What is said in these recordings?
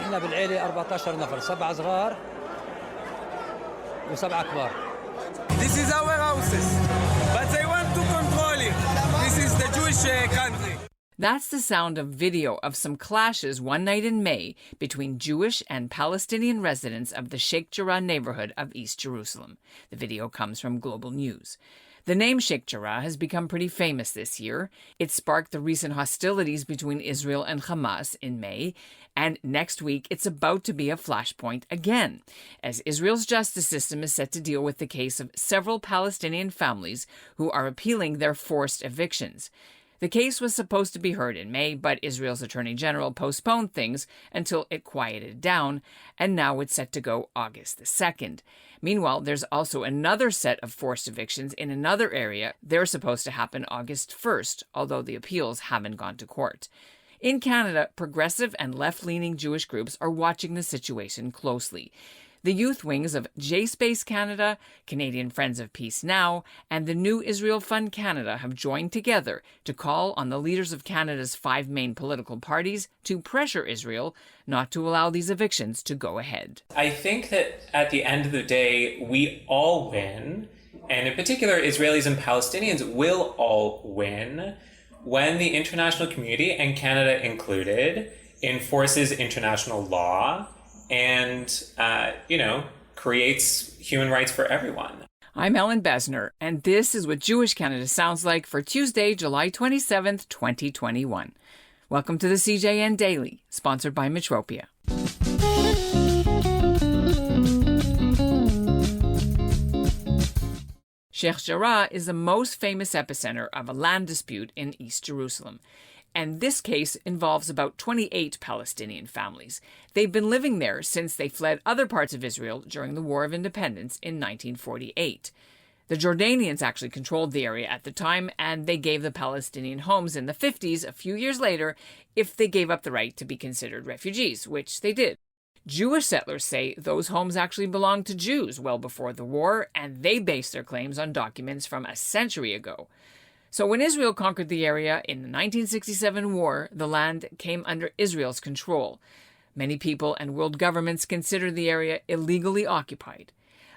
إحنا بالعيلة 14 نفر، 7 صغار و7 كبار. This is our houses, but they want to control it. This is the Jewish country. That's the sound of video of some clashes one night in May between Jewish and Palestinian residents of the Sheikh Jarrah neighbourhood of East Jerusalem. The video comes from Global News. The name Sheikh Jarrah has become pretty famous this year. It sparked the recent hostilities between Israel and Hamas in May, and next week it's about to be a flashpoint again, as Israel's justice system is set to deal with the case of several Palestinian families who are appealing their forced evictions. The case was supposed to be heard in May, but Israel's Attorney General postponed things until it quieted down, and now it's set to go August the 2nd. Meanwhile, there's also another set of forced evictions in another area. They're supposed to happen August 1st, although the appeals haven't gone to court. In Canada, progressive and left-leaning Jewish groups are watching the situation closely. The youth wings of J-Space Canada, Canadian Friends of Peace Now, and the New Israel Fund Canada have joined together to call on the leaders of Canada's 5 main political parties to pressure Israel not to allow these evictions to go ahead. I think that at the end of the day, we all win, and in particular, Israelis and Palestinians will all win when the international community, and Canada included, enforces international law and, creates human rights for everyone. I'm Ellen Besner, and this is what Jewish Canada sounds like for Tuesday, July 27th, 2021. Welcome to the CJN Daily, sponsored by Metropia. Sheikh Jarrah is the most famous epicenter of a land dispute in East Jerusalem. And this case involves about 28 Palestinian families. They've been living there since they fled other parts of Israel during the War of Independence in 1948. The Jordanians actually controlled the area at the time, and they gave the Palestinian homes in the 50s, a few years later, if they gave up the right to be considered refugees, which they did. Jewish settlers say those homes actually belonged to Jews well before the war, and they base their claims on documents from a century ago. So when Israel conquered the area in the 1967 war, the land came under Israel's control. Many people and world governments consider the area illegally occupied.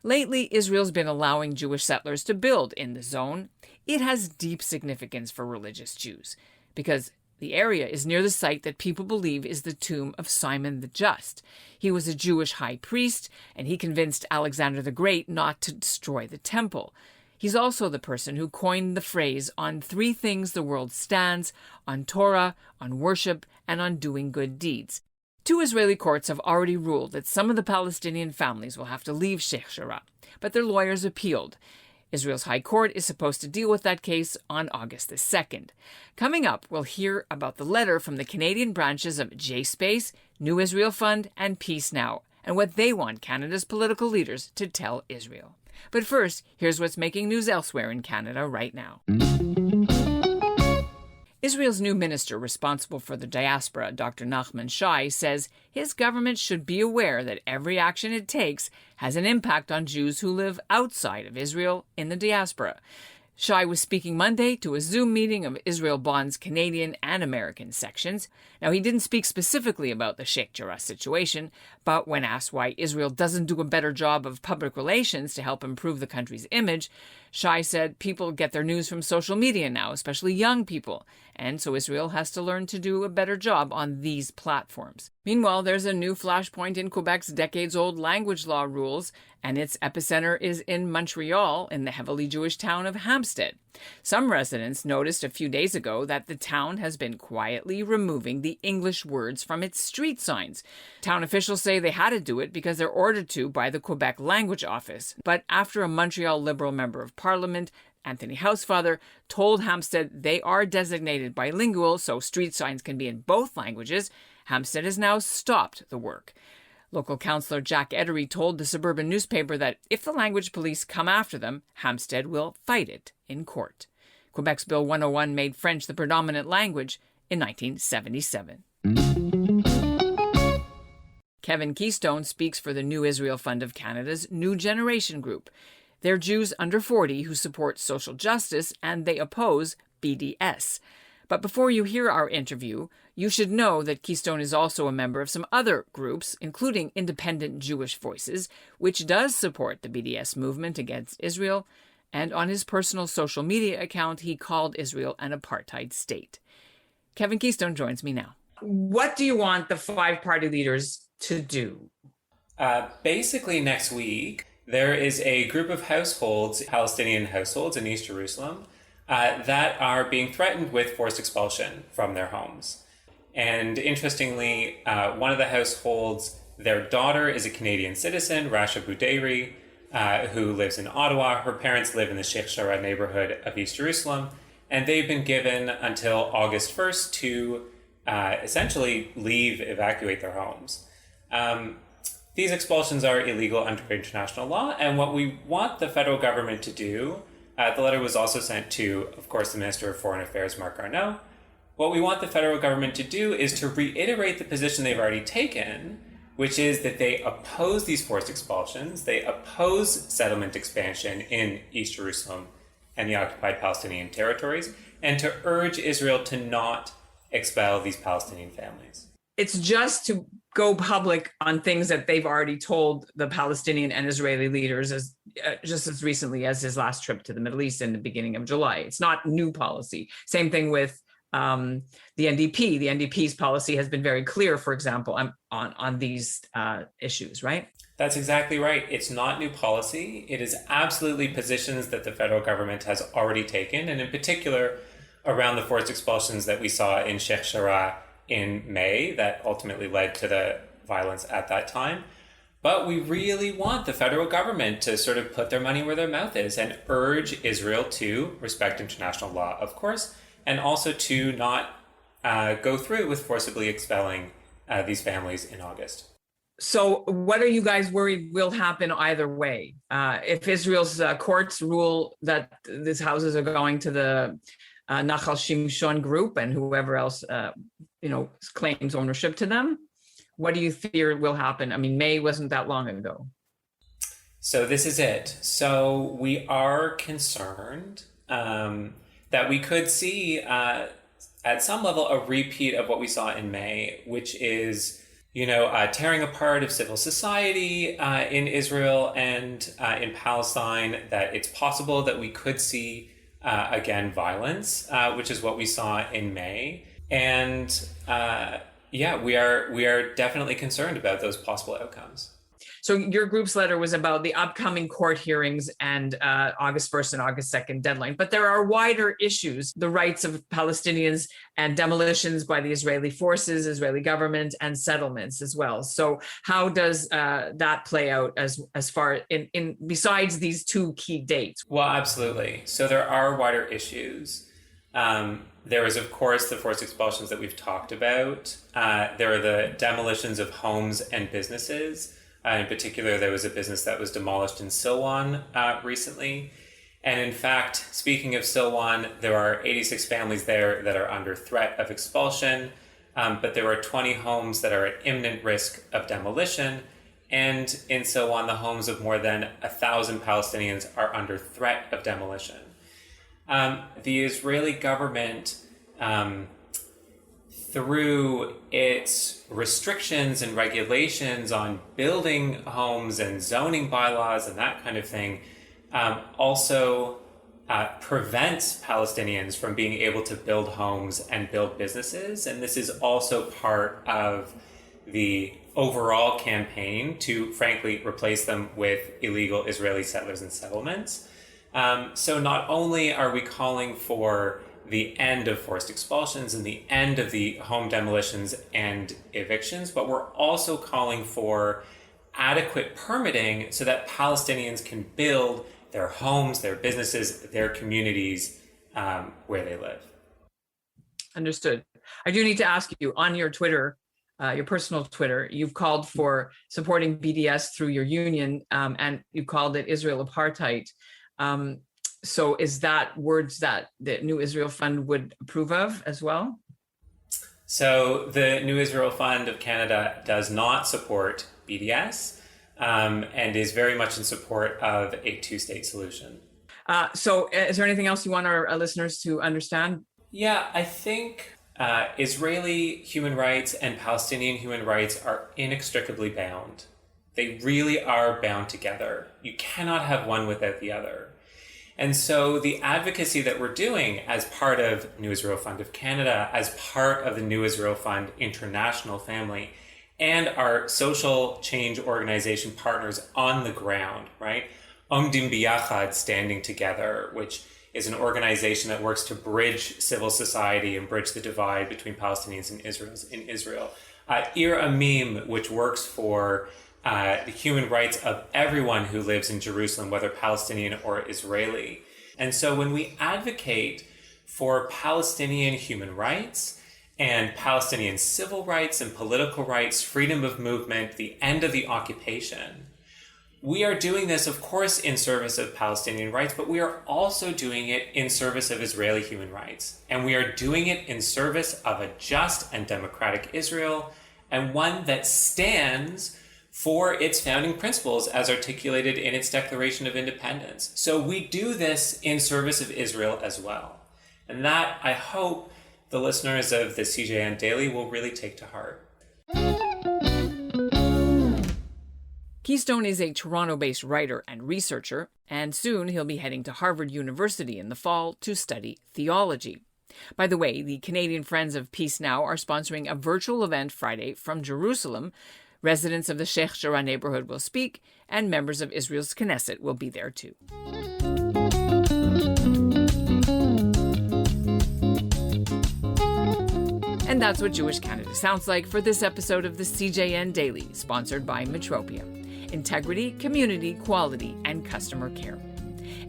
Lately, Israel's been allowing Jewish settlers to build in the zone. It has deep significance for religious Jews, because the area is near the site that people believe is the tomb of Simon the Just. He was a Jewish high priest, and he convinced Alexander the Great not to destroy the temple. He's also the person who coined the phrase, "On 3 things the world stands, on Torah, on worship, and on doing good deeds." 2 Israeli courts have already ruled that some of the Palestinian families will have to leave Sheikh Jarrah, but their lawyers appealed. Israel's High Court is supposed to deal with that case on August the 2nd. Coming up, we'll hear about the letter from the Canadian branches of J-Space, New Israel Fund, and Peace Now, and what they want Canada's political leaders to tell Israel. But first, here's what's making news elsewhere in Canada right now. Israel's new minister responsible for the diaspora, Dr. Nachman Shai, says his government should be aware that every action it takes has an impact on Jews who live outside of Israel in the diaspora. Shai was speaking Monday to a Zoom meeting of Israel Bond's Canadian and American sections. Now, he didn't speak specifically about the Sheikh Jarrah situation, but when asked why Israel doesn't do a better job of public relations to help improve the country's image, Shai said people get their news from social media now, especially young people, and so Israel has to learn to do a better job on these platforms. Meanwhile, there's a new flashpoint in Quebec's decades-old language law rules, and its epicenter is in Montreal, in the heavily Jewish town of Hampstead. Some residents noticed a few days ago that the town has been quietly removing the English words from its street signs. Town officials say they had to do it because they're ordered to by the Quebec Language Office. But after a Montreal Liberal Member of Parliament, Anthony Housefather, told Hampstead they are designated bilingual so street signs can be in both languages, Hampstead has now stopped the work. Local councillor Jack Edery told the suburban newspaper that if the language police come after them, Hampstead will fight it in court. Quebec's Bill 101 made French the predominant language in 1977. Kevin Keystone speaks for the New Israel Fund of Canada's New Generation Group. They're Jews under 40 who support social justice and they oppose BDS. But before you hear our interview, you should know that Keystone is also a member of some other groups, including Independent Jewish Voices, which does support the BDS movement against Israel. And on his personal social media account, he called Israel an apartheid state. Kevin Keystone joins me now. What do you want the five-party leaders to do? Basically, next week, there is a group of households, Palestinian households in East Jerusalem, that are being threatened with forced expulsion from their homes. And interestingly, one of the households, their daughter is a Canadian citizen, Rasha Bouderi, who lives in Ottawa. Her parents live in the Sheikh Jarrah neighbourhood of East Jerusalem, and they've been given until August 1st to essentially evacuate their homes. These expulsions are illegal under international law, and what we want the federal government to do, the letter was also sent to, of course, the Minister of Foreign Affairs, Marc Garneau. What we want the federal government to do is to reiterate the position they've already taken, which is that they oppose these forced expulsions, they oppose settlement expansion in East Jerusalem and the occupied Palestinian territories, and to urge Israel to not expel these Palestinian families. It's just to go public on things that they've already told the Palestinian and Israeli leaders just as recently as his last trip to the Middle East in the beginning of July. It's not new policy. Same thing with the NDP. The NDP's policy has been very clear, for example, on these issues, right? That's exactly right. It's not new policy. It is absolutely positions that the federal government has already taken, and in particular around the forced expulsions that we saw in Sheikh Jarrah in May that ultimately led to the violence at that time. But we really want the federal government to sort of put their money where their mouth is and urge Israel to respect international law, of course, and also to not go through with forcibly expelling these families in August. So what are you guys worried will happen either way? If Israel's courts rule that these houses are going to the Nachal Shimshon group and whoever else claims ownership to them, what do you fear will happen? I mean, May wasn't that long ago. So this is it. So we are concerned that we could see at some level a repeat of what we saw in May, which is, tearing apart of civil society in Israel and in Palestine, that it's possible that we could see again violence, which is what we saw in May. And we are definitely concerned about those possible outcomes. So your group's letter was about the upcoming court hearings and August 1st and August 2nd deadline. But there are wider issues, the rights of Palestinians and demolitions by the Israeli forces, Israeli government, and settlements as well. So how does that play out as far in besides these two key dates? Well, absolutely. So there are wider issues. There is, of course, the forced expulsions that we've talked about. There are the demolitions of homes and businesses. In particular, there was a business that was demolished in Silwan recently. And in fact, speaking of Silwan, there are 86 families there that are under threat of expulsion, but there are 20 homes that are at imminent risk of demolition. And in Silwan, the homes of more than 1,000 Palestinians are under threat of demolition. The Israeli government, through its restrictions and regulations on building homes and zoning bylaws and that kind of thing, also prevents Palestinians from being able to build homes and build businesses. And this is also part of the overall campaign to, frankly, replace them with illegal Israeli settlers and settlements. So not only are we calling for the end of forced expulsions and the end of the home demolitions and evictions, but we're also calling for adequate permitting so that Palestinians can build their homes, their businesses, their communities where they live. Understood. I do need to ask you, on your Twitter, your personal Twitter, you've called for supporting BDS through your union, and you called it Israel apartheid. So is that words that the New Israel Fund would approve of as well? So the New Israel Fund of Canada does not support BDS and is very much in support of a two-state solution. So is there anything else you want our listeners to understand? Yeah, I think Israeli human rights and Palestinian human rights are inextricably bound. They really are bound together. You cannot have one without the other. And so the advocacy that we're doing as part of New Israel Fund of Canada, as part of the New Israel Fund international family, and our social change organization partners on the ground, right? Omdim Biyachad, Standing Together, which is an organization that works to bridge civil society and bridge the divide between Palestinians and Israel. Ir Amim, which works for the human rights of everyone who lives in Jerusalem, whether Palestinian or Israeli. And so when we advocate for Palestinian human rights and Palestinian civil rights and political rights, freedom of movement, the end of the occupation, we are doing this, of course, in service of Palestinian rights, but we are also doing it in service of Israeli human rights. And we are doing it in service of a just and democratic Israel, and one that stands for its founding principles as articulated in its Declaration of Independence. So we do this in service of Israel as well. And that, I hope, the listeners of the CJN Daily will really take to heart. Keystone is a Toronto-based writer and researcher, and soon he'll be heading to Harvard University in the fall to study theology. By the way, the Canadian Friends of Peace Now are sponsoring a virtual event Friday from Jerusalem. Residents of the Sheikh Jarrah neighbourhood will speak, and members of Israel's Knesset will be there too. And that's what Jewish Canada sounds like for this episode of the CJN Daily, sponsored by Metropia. Integrity, community, quality, and customer care.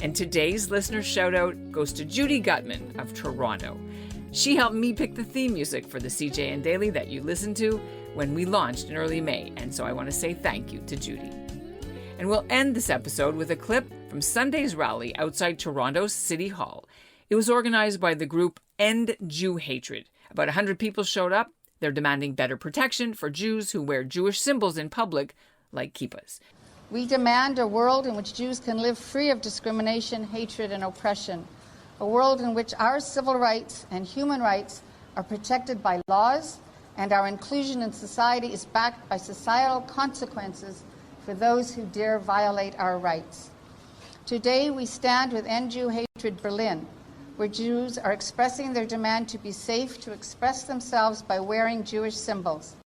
And today's listener shout-out goes to Judy Gutman of Toronto. She helped me pick the theme music for the CJN Daily that you listened to when we launched in early May, and so I want to say thank you to Judy. And we'll end this episode with a clip from Sunday's rally outside Toronto's City Hall. It was organized by the group End Jew Hatred. About 100 people showed up. They're demanding better protection for Jews who wear Jewish symbols in public, like kippahs. We demand a world in which Jews can live free of discrimination, hatred, and oppression. A world in which our civil rights and human rights are protected by laws, and our inclusion in society is backed by societal consequences for those who dare violate our rights. Today, we stand with End Jew Hatred Berlin, where Jews are expressing their demand to be safe to express themselves by wearing Jewish symbols.